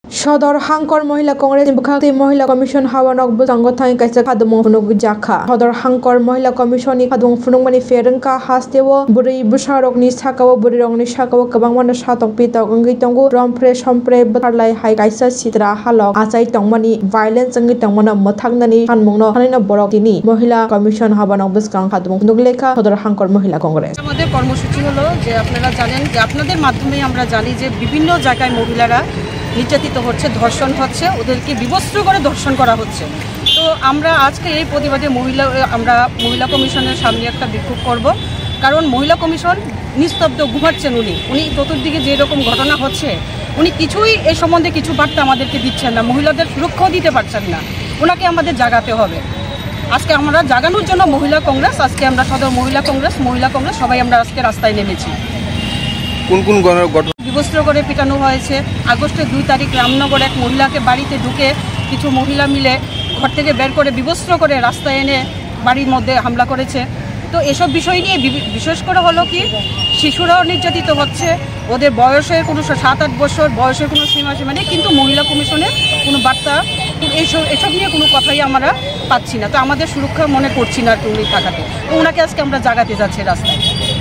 Sodor Hangkor Mahila Congressni Bwkhaktwi Mahila Commission Hawanok Bwsangothangi kaisa khadumung phunuk Rwjakha. Sodor Hangkor Mahila Commission ni khadumung phunukmani ferengka hastewo Bwrui Rok ni sakao Bwrui Rok ni sakao kwbangmano satokpi tongwi tongo rompre sompre bwtharlai hai kaisa sitra halok achai tongmani violence ngi tongmano Mwthaknna ni hanmungno hanino borok tini Mahila Commission Hawanok Bwskang khadumung phunuk lekha Sodor Hangkor Mahila Congress আমাদের কর্মসূচি হলো যে আপনারা জানেন যে আপনাদের মাধ্যমে আমরা জানি যে বিভিন্ন জায়গায় মহিলারা নির্যাতিত হচ্ছে ধর্ষণ হচ্ছে ওদেরকে বিবস্ত্র করে ধর্ষণ করা হচ্ছে তো আমরা আজকে এই প্রতিবাদে আমরা মহিলা কমিশনের সামনে একটা বিক্ষোভ করব কারণ মহিলা কমিশন নিস্তব্ধ ঘুমাচ্ছেন উনি চতুর্দিকে যে রকম ঘটনা হচ্ছে উনি কিছুই এই সম্বন্ধে কিছু বার্তা আমাদেরকে দিচ্ছেন না মহিলাদের সুরক্ষাও দিতে পারছেন না ওনাকে আমাদের জাগাতে হবে আজকে আমরা জাগানোর জন্য মহিলা কংগ্রেস আজকে আমরা সদর মহিলা কংগ্রেস সবাই আমরা আজকে রাস্তায় নেমেছি কোন কোন ঘটনা বিবস্ত্র করে পিটানো হয়েছে আগস্টের 2 তারিখ রামনগর এক মহিলাকে বাড়িতে ঢুকে কিছু মহিলা মিলে ঘর থেকে বের করে বিবস্ত্র করে রাস্তায় এনে বাড়ির মধ্যে হামলা করেছে তো এসব বিষয় নিয়ে বিশেষ করে হলো কি শিশুরাও নির্যাতিত হচ্ছে ওদের বয়সের কোনো 7-8 বছর বয়সের কোনো সীমা নেই কিন্তু মহিলা কমিশনের কোনো বার্তা এসব নিয়ে কোনো কথাই আমরা পাচ্ছি না তো আমাদের সুরক্ষা মনে করছি না উনি থাকাতে তো ওনাকে আজকে আমরা জাগাতে যাচ্ছি রাস্তায়